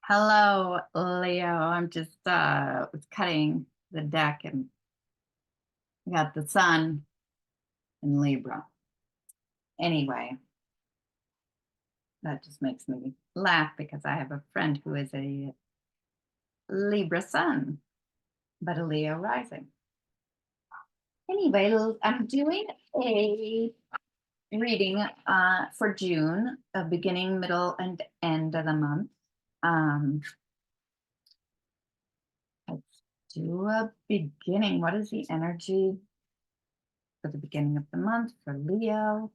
Hello, Leo. I'm just was cutting the deck and I got the sun in Libra. Anyway, that just makes me laugh because I have a friend who is a Libra sun, but a Leo rising. Anyway, I'm doing a reading for June, beginning, middle, and end of the month. Um, let's do a beginning. What is the energy for the beginning of the month for Leo?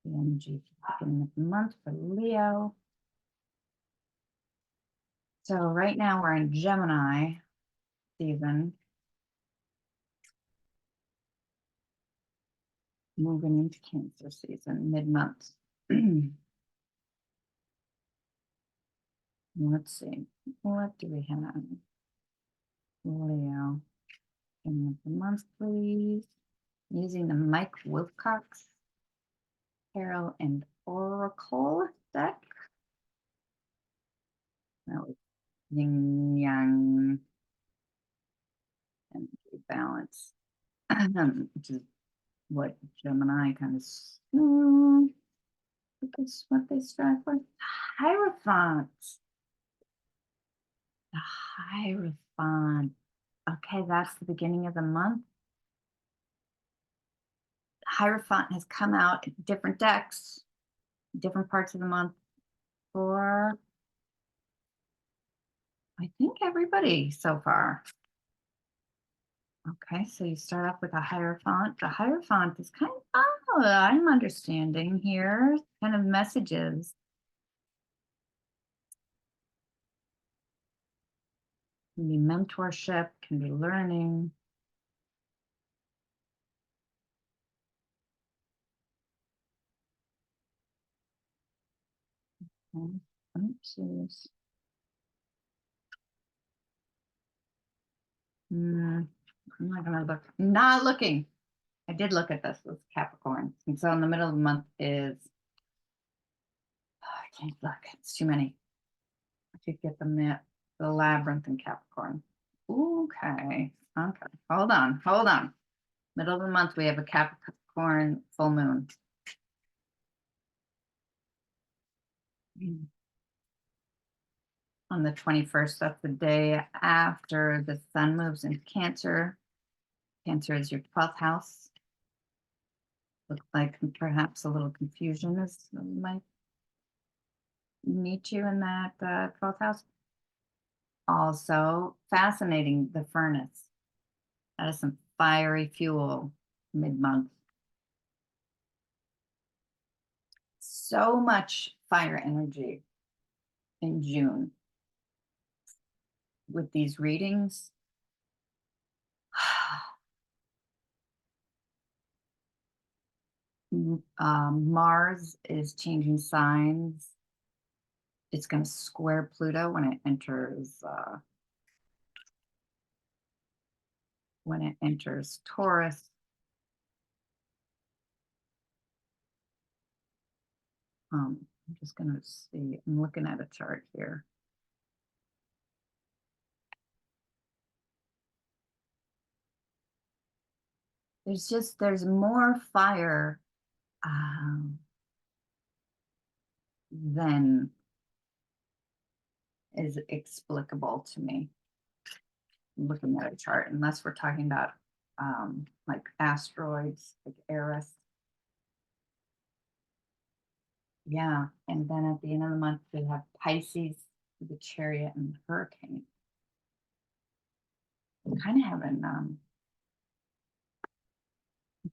The energy for the beginning of the month for Leo. So right now we're in Gemini season, moving into Cancer season, mid-month. Let's see, what do we have? Leo, beginning of the month, please. Using the Mike Wilcox Tarot and Oracle deck. That was Yin Yang and balance, which is what Gemini kind of is what they strive for. Hierophant. The Hierophant. Okay, that's the beginning of the month. Hierophant has come out in different decks, different parts of the month for, I think, everybody so far. Okay, so you start off with a Hierophant. The Hierophant is kind of, oh, I'm understanding here, kind of messages. Can be mentorship, can be learning. Oops. I'm not gonna look. Not looking. I did look at this with Capricorn. And so in the middle of the month is, I can't look. It's too many. I could get the labyrinth in Capricorn. Okay. Okay. Hold on. Hold on. Middle of the month, we have a Capricorn full moon. On the 21st, that's the day after the sun moves into Cancer. Cancer is your 12th house. Looks like perhaps a little confusion is might meet you in that 12th house. Also fascinating, the furnace. That is some fiery fuel mid-month. So much fire energy in June with these readings. Mars is changing signs. It's going to square Pluto when it enters Taurus. I'm just going to see. I'm looking at a chart here. There's more fire than is explicable to me. Looking at a chart, unless we're talking about like asteroids, like Eris. Yeah, and then at the end of the month, we have Pisces, the Chariot, and the Hurricane. We kind of having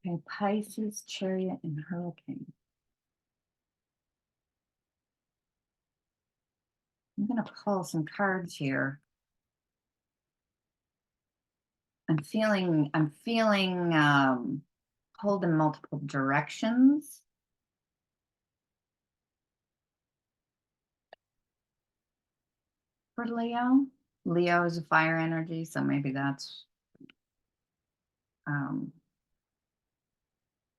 okay, Pisces, Chariot, and Hurricane. I'm going to pull some cards here. I'm feeling pulled in multiple directions. For Leo. Leo is a fire energy, so maybe that's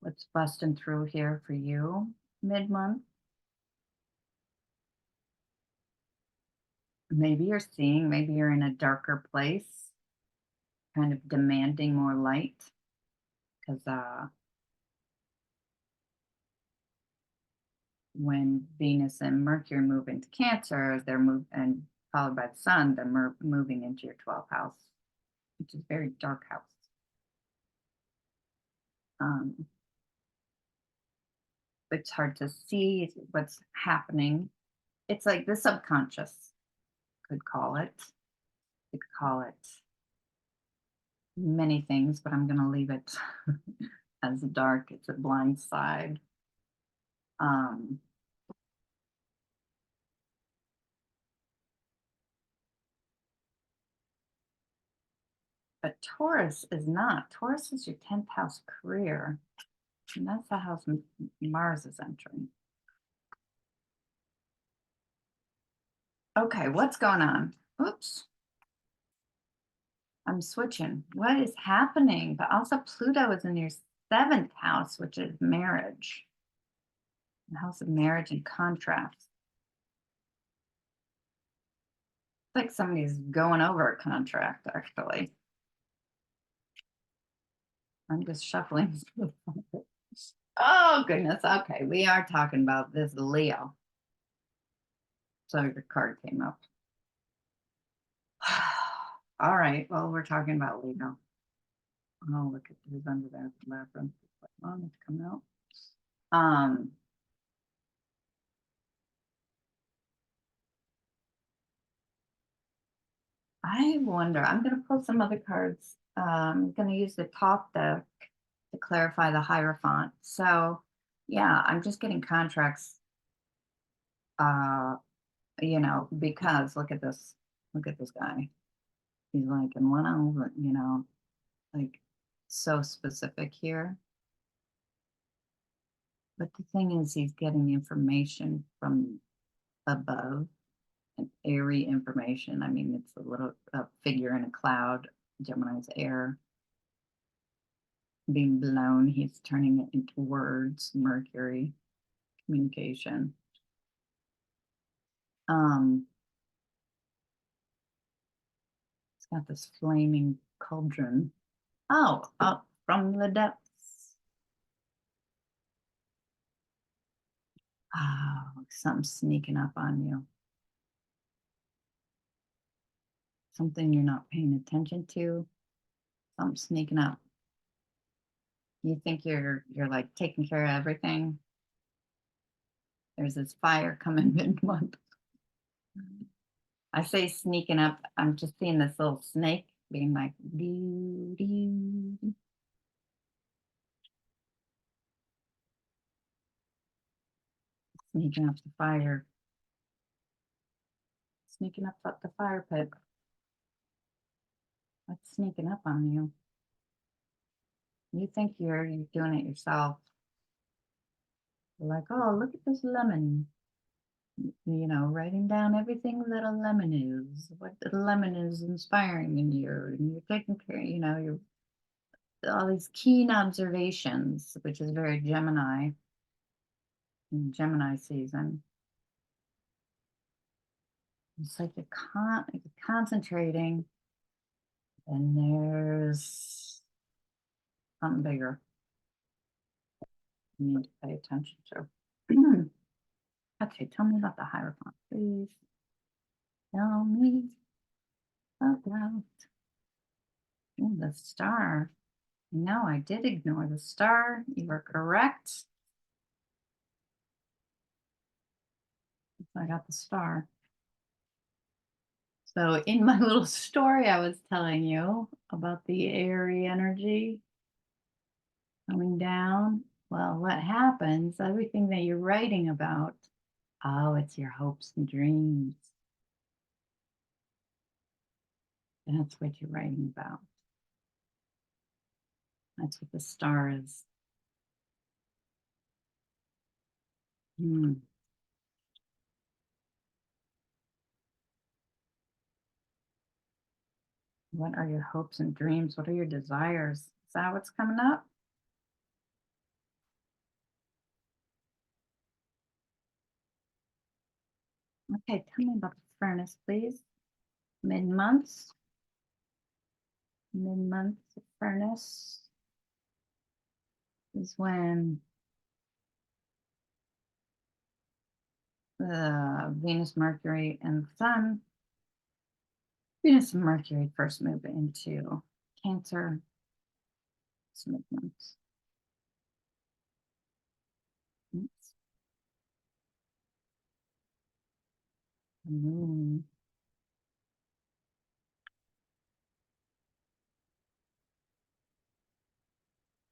what's busting through here for you mid-month. maybe you're seeing, maybe you're in a darker place, kind of demanding more light. Because when Venus and Mercury move into Cancer, they're and followed by the Sun, they're moving into your 12th house, which is very dark house. Um, it's hard to see what's happening. It's like the subconscious could call it. You could call it many things, but I'm going to leave it as dark. It's a blind side. Um, but Taurus is not. Taurus is your 10th house career. And that's the house Mars is entering. Okay, what's going on? Oops. I'm switching. What is happening? But also Pluto is in your 7th house, which is marriage. The house of marriage and contrast. It's like somebody's going over a contract, actually. I'm just shuffling. Oh, goodness. Okay, we are talking about this Leo. So your card came up. All right, well, we're talking about Leo. Oh, look at who's under that labyrinth. Oh, it's coming out. I wonder, I'm going to pull some other cards. I'm going to use the top deck to clarify the Hierophant. So, yeah, I'm just getting contracts, uh, because look at this. Look at this guy. He's like, and one over, like so specific here. But the thing is, he's getting information from above and airy information. I mean, it's a little figure in a cloud. Gemini's air being blown. He's turning it into words. Mercury, communication. It's got this flaming cauldron. Oh, up from the depths. Oh, something sneaking up on you. Something you're not paying attention to. Something sneaking up. You think you're like taking care of everything. There's this fire coming mid-month. I say sneaking up. I'm just seeing this little snake being like doo, doo. Sneaking up the fire. Sneaking up the fire pit. What's sneaking up on you? You think you're doing it yourself. Like, oh, look at this lemon. Writing down everything that a lemon is, what the lemon is inspiring in you, and you're taking care, you're all these keen observations, which is very Gemini in Gemini season. It's like you're concentrating, and there's something bigger you need to pay attention to. Okay, tell me about the Hierophant, please. Tell me about the star. No, I did ignore the star. You were correct. I got the star. So in my little story, I was telling you about the airy energy coming down. Well, what happens, everything that you're writing about, oh, it's your hopes and dreams. That's what you're writing about. That's what the star is. What are your hopes and dreams? What are your desires? Is that what's coming up? Okay, tell me about the furnace, please. Mid-months. Mid-month furnace is when the Venus, Mercury, and the Sun. Venus and Mercury first move into Cancer. It's mid-months. Oops. The Moon.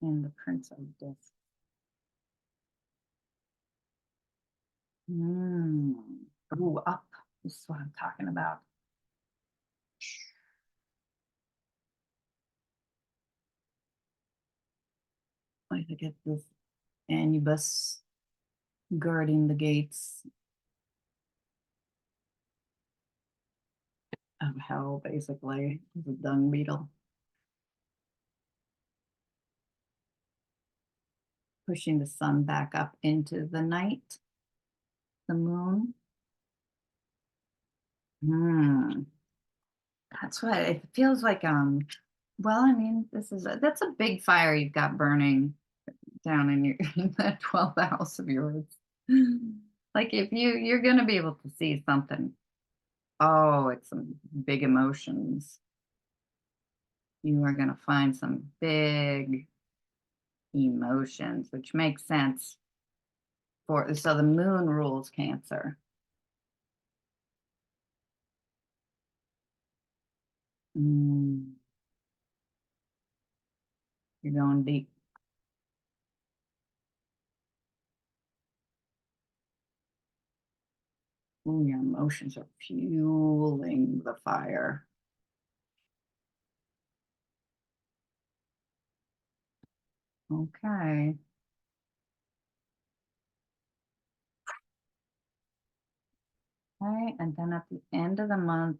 And the Prince of Discs. Ooh, up. This is what I'm talking about. I think it's this Anubis guarding the gates of hell, basically. It's a dung beetle. Pushing the sun back up into the night. The moon. That's what it feels like. Well, I mean, that's a big fire you've got burning down in your in that 12th house of yours. Like if you're gonna be able to see something. Oh, it's some big emotions. You are gonna find some big emotions, which makes sense for so the moon rules Cancer. You're going deep. Ooh, your emotions are fueling the fire. Okay. Okay, and then at the end of the month,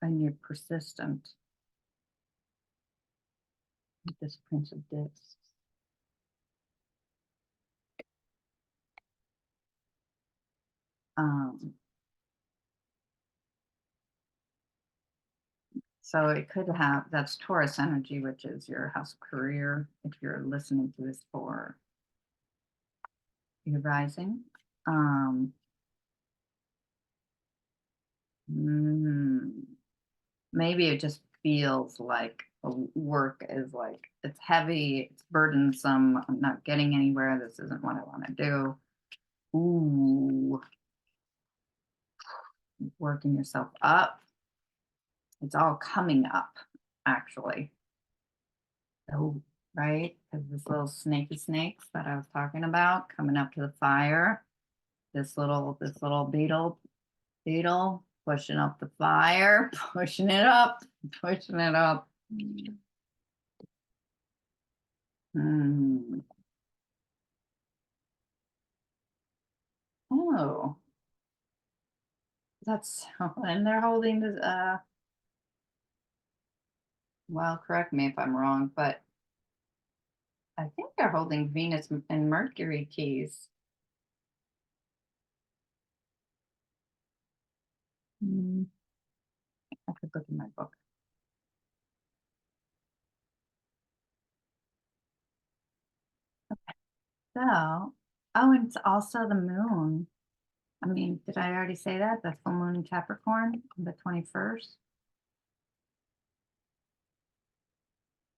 and you're persistent with this Prince of Discs. So it could have, that's Taurus energy, which is your house of career, if you're listening to this for your rising. Maybe it just feels like work is like, it's heavy, it's burdensome, I'm not getting anywhere, this isn't what I want to do. Ooh, working yourself up. It's all coming up, actually. Oh, right? Because this little snaky snakes that I was talking about coming up to the fire. This little beetle pushing up the fire, pushing it up, pushing it up. Oh, that's and they're holding this. Well, correct me if I'm wrong, but I think they're holding Venus and Mercury keys. I could look in my book. Okay. So, oh, and it's also the moon. I mean, did I already say that? The full moon in Capricorn on the 21st.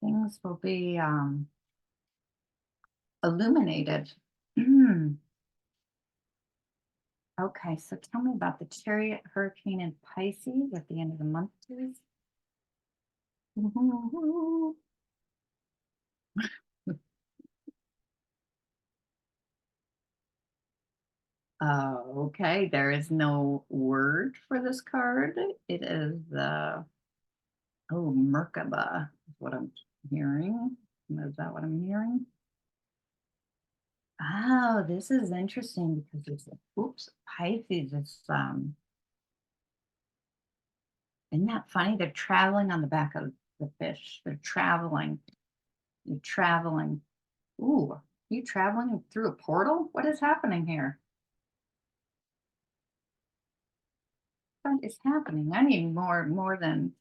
Things will be illuminated. Okay, so tell me about the Chariot hurricane in Pisces at the end of the month, please. Okay, there is no word for this card. It is the Merkaba is what I'm hearing. Is that what I'm hearing? Oh, this is interesting because it's Pisces. It's isn't that funny? They're traveling on the back of the fish. They're traveling. You're traveling. Ooh, are you traveling through a portal? What is happening here? What is happening? I need more than.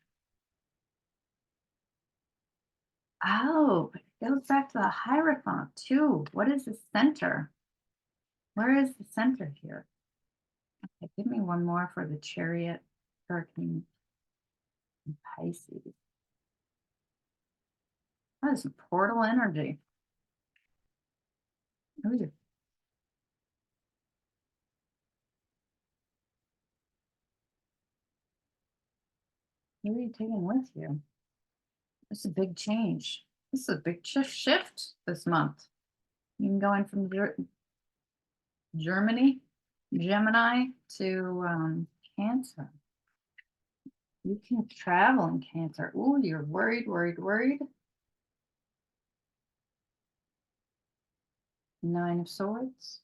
Oh, but it goes back to the Hierophant too. What is the center? Where is the center here? Okay, give me one more for the Chariot, Hurricane, and Pisces. That is portal energy. Ooh. Who are you taking with you? This is a big change. This is a big shift this month. You can go in from Germany, Gemini to Cancer. You can travel in Cancer. Oh, you're worried, worried, worried. Nine of Swords.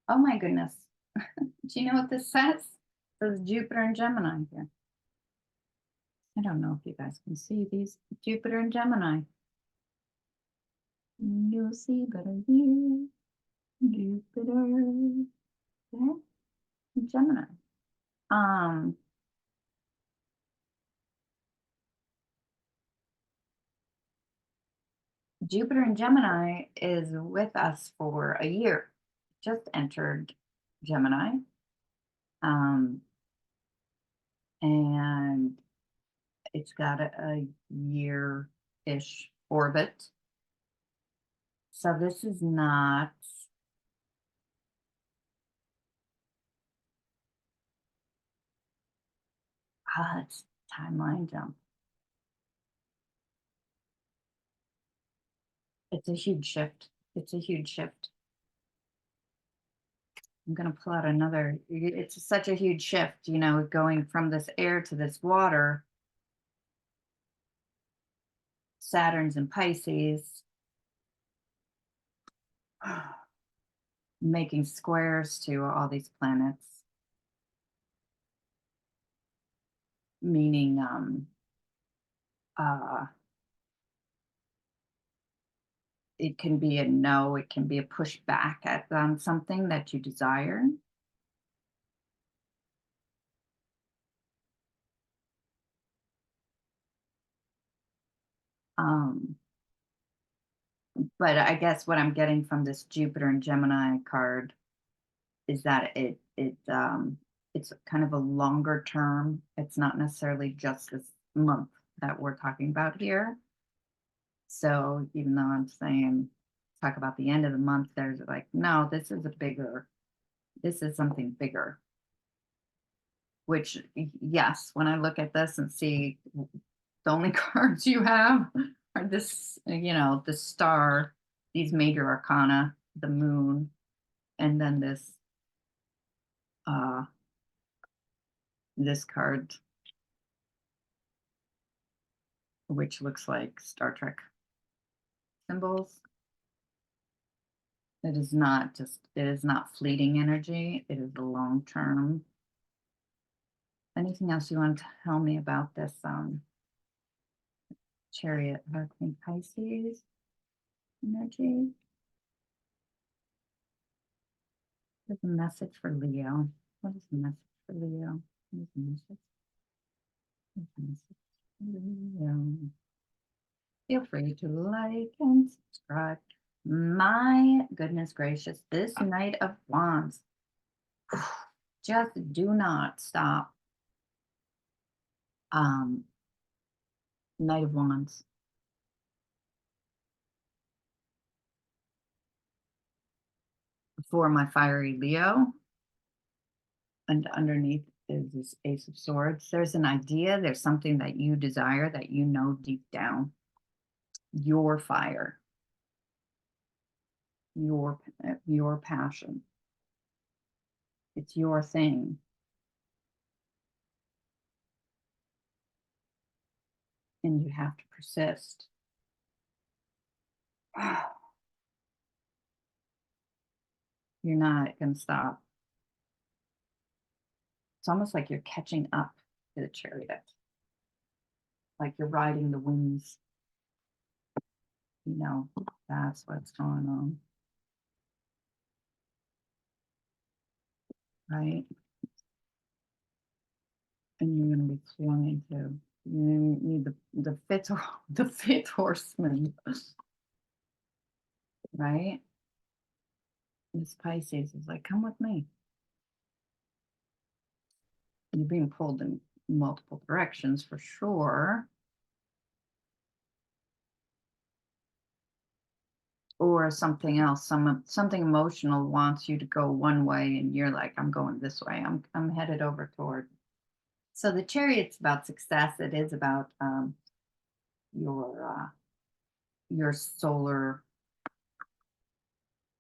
Oh my goodness. Do you know what this says? It says Jupiter and Gemini here. I don't know if you guys can see these. Jupiter and Gemini. You'll see better here. Jupiter. Yeah, Gemini. Um, Jupiter and Gemini is with us for a year. Just entered Gemini. Um, and it's got a year-ish orbit. So this is not it's timeline jump. It's a huge shift. It's a huge shift. I'm going to pull out another. It's such a huge shift, you know, going from this air to this water. Saturn's in Pisces, making squares to all these planets, meaning uh, it can be a no, it can be a push back at something that you desire. Um, but I guess what I'm getting from this Jupiter and Gemini card is that it's kind of a longer term. It's not necessarily just this month that we're talking about here. So even though I'm saying talk about the end of the month, there's like, no, this is something bigger. Which yes, when I look at this and see the only cards you have are this, you know, the star, these major arcana, the moon, and then uh this card, which looks like Star Trek symbols. It is not just, it is not fleeting energy. It is a long term. Anything else you want to tell me about this Chariot, Hurricane, Pisces energy? There's a message for Leo. What is the message for Leo? What is the message? What is the message for Leo? Feel free to like and subscribe. My goodness gracious, this Knight of Wands. Just do not stop. Knight of Wands. For my fiery Leo. And underneath is this Ace of Swords. There's an idea, there's something that you desire that you know deep down. Your fire. Your passion. It's your thing. And you have to persist. You're not going to stop. It's almost like you're catching up to the Chariot. Like you're riding the winds. You know, that's what's going on. right? And you're gonna be swung into, you need the fifth, the fifth horseman, right? This Pisces is like, come with me. You're being pulled in multiple directions for sure. Or something else, something emotional wants you to go one way and you're like, I'm going this way. I'm headed over toward. So the Chariot's about success. It is about your solar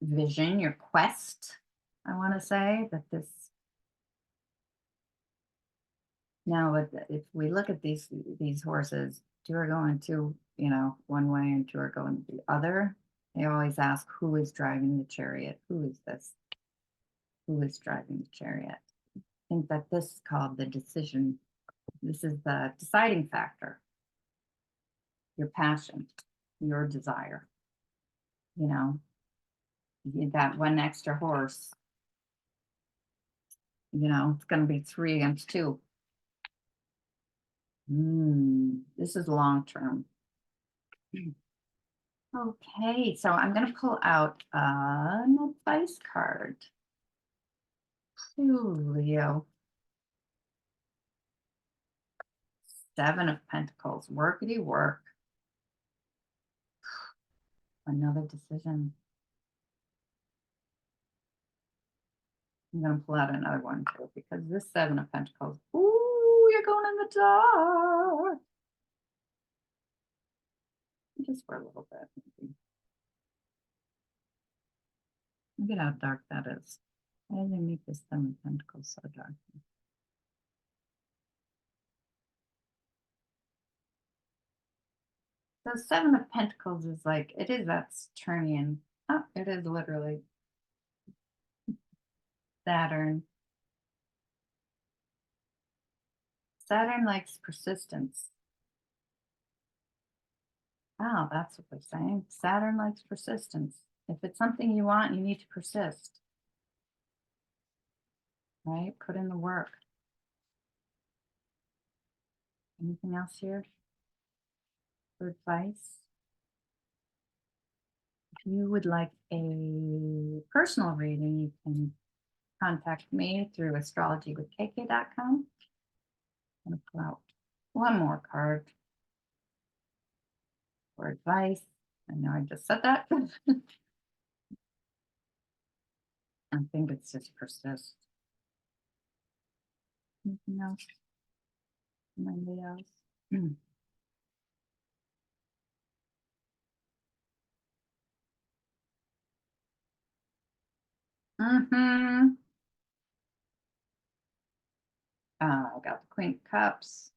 vision, your quest. I want to say that this now, if we look at these horses, two are going to, one way and two are going the other. They always ask, who is driving the chariot? Who is this? Who is driving the chariot? I think that this is called the decision. This is the deciding factor. Your passion, your desire. You know, that one extra horse. It's going to be 3 against 2. This is long term. Okay, so I'm going to pull out an advice card. Ooh, Leo. 7 of Pentacles. Workity work. Another decision. I'm going to pull out another one too, because this 7 of Pentacles. Ooh, you're going in the dark. Just for a little bit, maybe. Look at how dark that is. Why did they make this 7 of Pentacles so dark? So 7 of Pentacles is like, it is that Saturnian. Oh, it is literally Saturn. Saturn likes persistence. Oh, that's what they're saying. Saturn likes persistence. If it's something you want, you need to persist. Right? Put in the work. Anything else here for advice? If you would like a personal reading, you can contact me through astrologywithkk.com. I'm going to pull out one more card for advice. I know I just said that. I think it's just persist. Anything else? Anybody else? Mm-hmm. I got the Queen of Cups.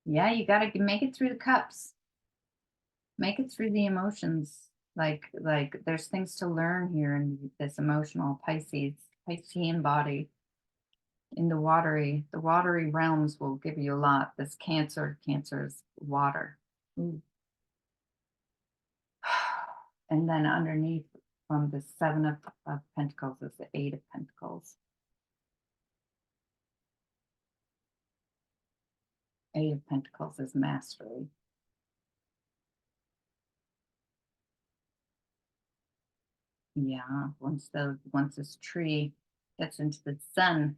Yeah, you got to make it through the cups. Make it through the emotions. Like there's things to learn here in this emotional Piscean body. In the watery realms will give you a lot. This Cancer is water. Ooh. And then underneath from the 7 of Pentacles is the 8 of Pentacles. 8 of Pentacles is mastery. Yeah, once this tree gets into the sun,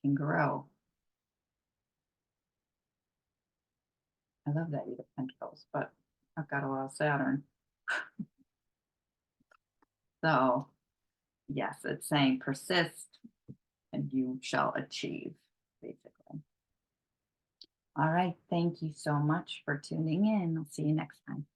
it can grow. I love that 8 of Pentacles, but I've got a lot of Saturn. So yes, it's saying persist and you shall achieve, basically. All right. Thank you so much for tuning in. I'll see you next time.